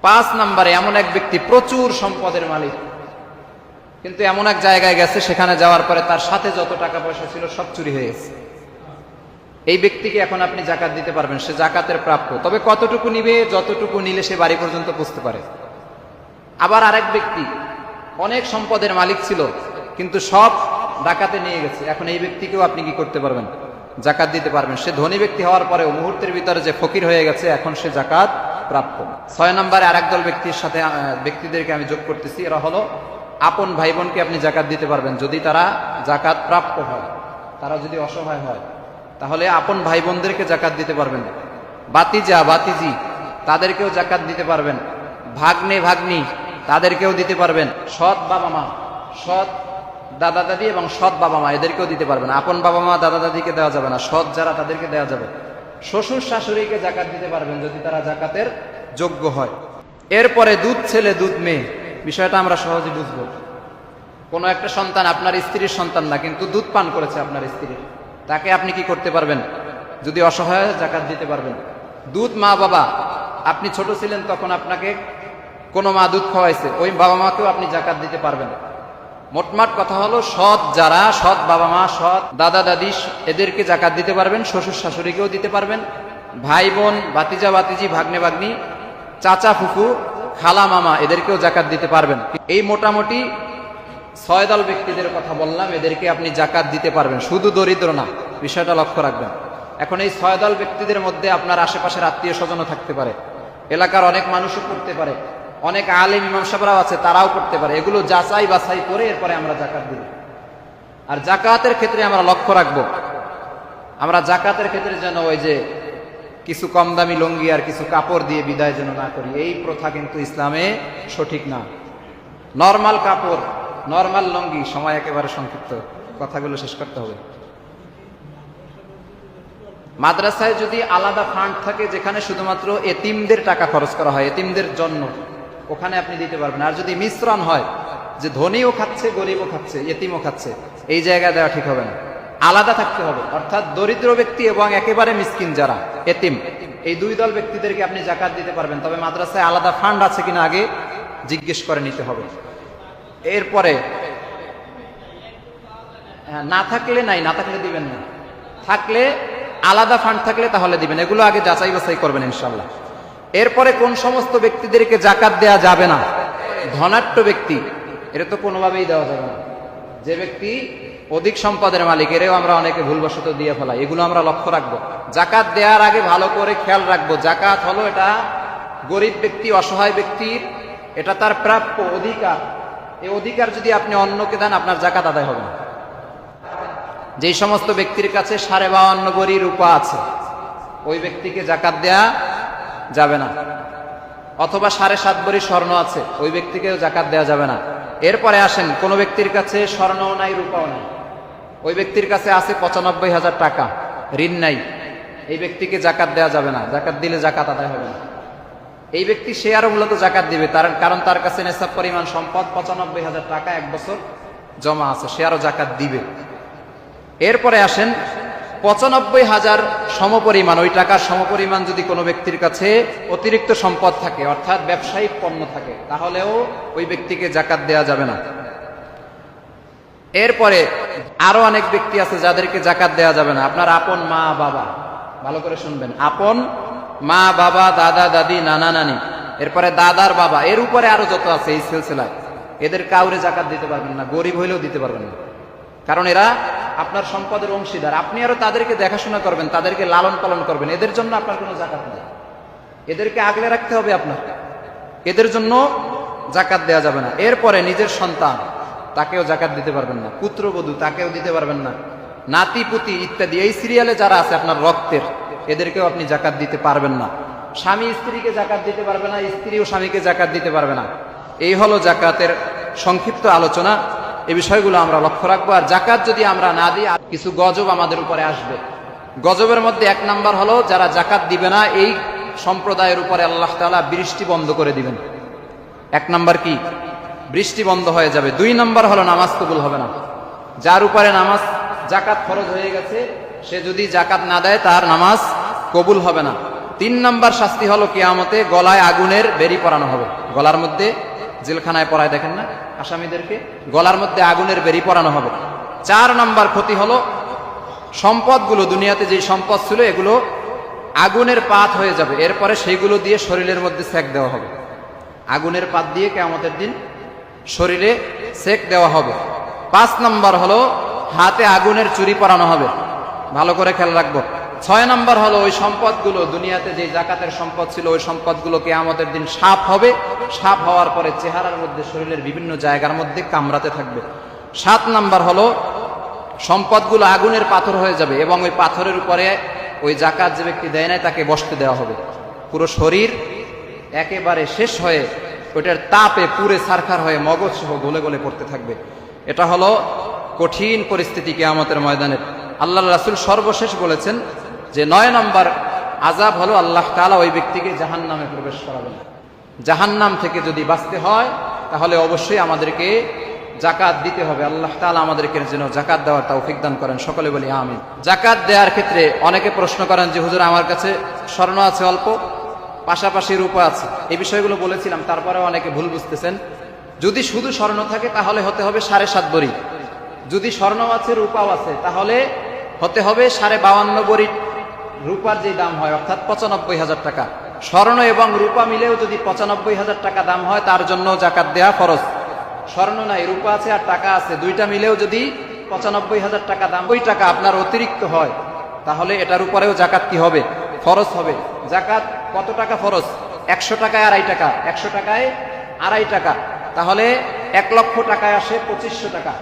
5 নম্বরে, এমন এক ব্যক্তি প্রচুর সম্পদের মালিক, কিন্তু এমন এক জায়গায় গেছে, সেখানে যাওয়ার পরে তার সাথে যত টাকা পয়সা ছিল সব চুরি হয়ে গেছে। এই ব্যক্তিকে এখন আপনি জাকাত দিতে পারবেন, সে জাকাতের প্রাপ্য। তবে কতটুকু নিবে? যতটুকু নিলে সে বাড়ি পর্যন্ত পৌঁছতে পারে। আবার আরেক ব্যক্তি অনেক সম্পদের মালিক ছিল, কিন্তু সব ডাকাতে নিয়ে গেছে। এখন এই ব্যক্তিকেও আপনি কি করতে পারবেন? জাকাত দিতে পারবেন। সে ধনী ব্যক্তি হওয়ার পরেও মুহূর্তের ভিতরে যে ফকির হয়ে গেছে, এখন সে জাকাত প্রাপ্য। 6 নম্বরে আরেক দল ব্যক্তির সাথে ব্যক্তিদেরকে আমি যোগ করতেছি। এরা হলো আপন ভাই বোনকে আপনি জাকাত দিতে পারবেন যদি তারা জাকাত প্রাপ্য হয়। তারা যদি অসহায় হয় তাহলে আপন ভাই বোনদেরকে জাকাত দিতে পারবেন। বাতিজা বাতিজি তাদেরকেও জাকাত দিতে পারবেন। ভাগ্নে ভাগ্নি তাদেরকেও দিতে পারবেন। সৎ বাবা মা, সৎ দাদা দাদি এবং সৎ বাবা মা এদেরকেও দিতে পারবেন। আপন বাবা মা দাদা দাদিকে দেওয়া যাবে না, সৎ যারা তাদেরকে দেওয়া যাবে। শ্বশুর শাশুড়িকে জাকাত দিতে পারবেন যদি তারা জাকাতের যোগ্য হয়। এরপরে দুধ ছেলে দুধ মেয়ে, বিষয়টা আমরা সহজে বুঝবো। কোনো একটা সন্তান আপনার স্ত্রীর সন্তান না, কিন্তু দুধ পান করেছে আপনার স্ত্রীর, তাকে আপনি কি করতে পারবেন? যদি অসহায় জাকাত দিতে পারবেন। দুধ মা বাবা, আপনি ছোট ছিলেন তখন আপনাকে কোনো মা দুধ খাওয়াইছে, ওই বাবা মাকেও আপনি জাকাত দিতে পারবেন। মোটমাট কথা হলো সৎ যারা, সৎ বাবা মা, সৎ দাদা দাদি এদেরকে জাকাত দিতে পারবেন। শ্বশুর শাশুড়িকেও দিতে পারবেন। ভাই বোন, বাতিজা বাতিজি, ভাগ্নে ভাগ্নি, চাচা ফুফু, খালা মামা এদেরকেও জাকাত দিতে পারবেন। এই মোটামুটি 6 দল ব্যক্তিদের কথা বললাম, এদেরকে আপনি জাকাত দিতে পারবেন, শুধু দরিদ্র না, বিষয়টা লক্ষ্য রাখবেন। এখন এই 6 দল ব্যক্তিদের মধ্যে আপনার আশেপাশের আত্মীয় স্বজনও থাকতে পারে, এলাকার অনেক মানুষও করতে পারে, অনেক আলেম ইমাম সাহেবরাও আছে তারাও করতে পারে। এগুলো যাচাই বাছাই করে এরপরে আমরা জাকাত দিব। আর জাকাতের ক্ষেত্রে আমরা লক্ষ্য রাখবো, আমরা জাকাতের ক্ষেত্রে যেন ওই যে কিছু কম দামি লুঙ্গি আর কিছু কাপড় দিয়ে বিদায় যেন না করি, এই প্রথা কিন্তু ইসলামে সঠিক না। নরমাল কাপড়, নরমাল লুঙ্গি, সময় একেবারে সংক্ষিপ্ত, কথাগুলো শেষ করতে হবে। মাদ্রাসায় যদি আলাদা ফান্ড থাকে যেখানে শুধুমাত্র এতিমদের টাকা খরচ করা হয়, এতিমদের জন্য, ওখানে আপনি দিতে পারবেন। আর যদি মিশ্রণ হয় যে ধনীও খাচ্ছে গরিবও খাচ্ছে এতিমও খাচ্ছে, এই জায়গায় দেওয়া ঠিক হবে না, আলাদা থাকতে হবে। অর্থাৎ দরিদ্র ব্যক্তি এবং একেবারে মিসকিন যারা এতিম, এই 2 দল ব্যক্তিদেরকে আপনি জাকাত দিতে পারবেন। তবে মাদ্রাসায় আলাদা ফান্ড আছে কিনা আগে জিজ্ঞেস করে নিতে হবে। এরপরে না থাকলে নাই, না থাকলে দিবেন না, থাকলে আলাদা ফান্ড থাকলে তাহলে দিবেন। এগুলো আগে যাচাই বাছাই করবেন ইনশাল্লাহ। এরপরে কোন সমস্ত ব্যক্তিদেরকে জাকাত দেয়া যাবে না? ধনাঢ্য ব্যক্তি, এটা তো কোনোভাবেই দেওয়া যাবে না। যে ব্যক্তি অধিক সম্পদের মালিক, এরেও আমরা অনেকে ভুলবশত দিয়ে ফেলাই, এগুলো আমরা লক্ষ্য রাখবো। জাকাত দেওয়ার আগে ভালো করে খেয়াল রাখবো, জাকাত হলো এটা গরিব ব্যক্তি, অসহায় ব্যক্তির, এটা তার প্রাপ্য অধিকার। এই অধিকার যদি আপনি অন্যকে দেন আপনার জাকাত আদায় হবে না। যেই সমস্ত ব্যক্তির কাছে 52.5 ভরি রূপা আছে, ওই ব্যক্তিকে জাকাত দেয়া যাবে না। অথবা 7.5 ভরি স্বর্ণ আছে, ওই ব্যক্তিকেও জাকাত দেয়া যাবে না। এরপরে আসেন, কোন ব্যক্তির কাছে স্বর্ণও নাই রূপাও নাই, ওই ব্যক্তির কাছে আছে 95,000 টাকা, ঋণ নাই, এই ব্যক্তিকে জাকাত দেয়া যাবে না। জাকাত দিলে জাকাত আদায় হবে না। এই ব্যক্তি সে আরো মূলত জাকাত দিবে, কারণ তার কাছে নেশাব পরিমাণ সম্পদ 95,000 টাকা 1 বছর জমা আছে, সে আরো জাকাত দিবে। এরপরে আসেন 95,000 সমপরিমাণ, ওই টাকার সমপরিমাণ যদি কোনো ব্যক্তির কাছে অতিরিক্ত সম্পদ থাকে, অর্থাৎ ব্যবসায়িক পণ্য থাকে, তাহলেও ওই ব্যক্তিকে জাকাত দেয়া যাবে না। এরপরে আরো অনেক ব্যক্তি আছে যাদেরকে জাকাত দেয়া যাবে না। আপনার আপন মা বাবা, ভালো করে শুনবেন, আপন মা বাবা, দাদা দাদি, নানা নানি, এরপরে দাদার বাবা, এর উপরে আরো যত আছে এই সিলসিলায়, এদের কাউরে জাকাত দিতে পারবেন না, গরিব হইলেও দিতে পারবেন না। কারণ এরা আপনার সম্পদের অংশীদার, আপনি আরো তাদেরকে দেখাশোনা করবেন, তাদেরকে লালন পালন করবেন, এদের জন্য আপনার কোনো জাকাত নেই। এদেরকে আগলে রাখতে হবে আপনার, এদের জন্য জাকাত দেয়া যাবে না। এরপরে নিজের সন্তান, তাকেও জাকাত দিতে পারবেন না। পুত্রবধূ, তাকেও দিতে পারবেন না। নাতি পুতি ইত্যাদি, এই সিরিয়ালে যারা আছে আপনার রক্তের, এদেরকেও আপনি জাকাত দিতে পারবেন না। স্বামী স্ত্রীকে জাকাত দিতে পারবে না, স্ত্রীও স্বামীকে জাকাত দিতে পারবে না। এই হলো জাকাতের সংক্ষিপ্ত আলোচনা। এই বিষয়গুলো আমরা লক্ষ্য রাখবো। আর জাকাত যদি আমরা না দিই, কিছু গজব আমাদের উপরে আসবে। গজবের মধ্যে 1 নাম্বার হলো, যারা জাকাত দিবে না এই সম্প্রদায়ের উপরে আল্লাহ তাআলা বৃষ্টি বন্ধ করে দিবেন। 1 নাম্বার কি? বৃষ্টি বন্ধ হয়ে যাবে। 2 নাম্বার হলো নামাজ কবুল হবে না। যার উপরে নামাজ জাকাত ফরজ হয়ে গেছে, সে যদি জাকাত না দেয় তার নামাজ কবুল হবে না। 3 নাম্বার শাস্তি হলো কিয়ামতে গলায় আগুনের বেরি পরানো হবে। গলার মধ্যে, জেলখানায় পরায় দেখেন না আসামিদেরকে, গলার মধ্যে আগুনের বেরি পরানো হবে। 4 নাম্বার ক্ষতি হলো, সম্পদগুলো, দুনিয়াতে যে সম্পদ ছিল এগুলো আগুনের পাত হয়ে যাবে, এরপরে সেইগুলো দিয়ে শরীরের মধ্যে সেক দেওয়া হবে। আগুনের পাত দিয়ে কিয়ামতের দিন শরীরে সেক দেওয়া হবে। 5 নম্বর হলো হাতে আগুনের চুড়ি পরানো হবে, ভালো করে খেয়াল রাখবো। 6 নম্বর হলো ওই সম্পদগুলো, দুনিয়াতে যে জাকাতের সম্পদ ছিল ওই সম্পদগুলো কিয়ামতের দিন সাপ হবে। সাপ হওয়ার পরে চেহারার মধ্যে, শরীরের বিভিন্ন জায়গার মধ্যে কামড়াতে থাকবে। 7 নম্বর হলো সম্পদগুলো আগুনের পাথর হয়ে যাবে এবং ওই পাথরের উপরে ওই জাকাত যে ব্যক্তি দেয় নাই তাকে বসতে দেওয়া হবে। পুরো শরীর একেবারে শেষ হয়ে ওইটার তাপে পুরে সারখার হয়ে মগজ সহ গলে গলে পড়তে থাকবে। এটা হলো কঠিন পরিস্থিতি কিয়ামতের ময়দানের। আল্লাহ রাসূল সর্বশেষ বলেছেন যে 9 নম্বর আযাব হলো আল্লাহ তাআলা ওই ব্যক্তিকে জাহান্নামে প্রবেশ করাবেন। জাহান্নাম থেকে যদি বাঁচতে হয় তাহলে অবশ্যই আমাদেরকে জাকাত দিতে হবে। আল্লাহ তাআলা আমাদেরকে যেন জাকাত দেওয়ার তৌফিক দান করেন, সকলে বলি আমিন। জাকাত দেওয়ার ক্ষেত্রে অনেকে প্রশ্ন করেন যে হুজুর আমার কাছে স্বর্ণ আছে অল্প, পাশাপাশি রূপা আছে। এই বিষয়গুলো বলেছিলাম, তারপরেও অনেকে ভুল বুঝতেছেন। যদি শুধু স্বর্ণ থাকে তাহলে হতে হবে 7.5 ভরি। যদি স্বর্ণ আছে রূপাও আছে তাহলে হতে হবে 52.5 ভরি রূপার যে দাম হয়, অর্থাৎ 95,000 টাকা। স্বর্ণ এবং রূপা মিলেও যদি 95,000 টাকা দাম হয় তার জন্য জাকাত দেওয়া ফরজ। স্বর্ণ নাই, রূপা আছে আর টাকা আছে, দুইটা মিলেও যদি 95,000 টাকা দাম, ওই টাকা আপনার অতিরিক্ত হয় তাহলে এটার উপরেও জাকাত কি হবে? ফরজ হবে। জাকাত কত টাকা ফরজ? 100 টাকায় 2.5 টাকা, 100 টাকায় 2.5 টাকা, তাহলে 1 লক্ষ টাকায় আসে 2500 টাকা।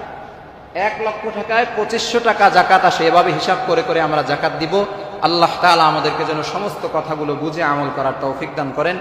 1 লক্ষ টাকায় 2500 টাকা জাকাত আসে। এভাবে হিসাব করে করে আমরা জাকাত দিব। আল্লাহ তাআলা আমাদেরকে যেন সমস্ত কথাগুলো বুঝে আমল করার তৌফিক দান করেন।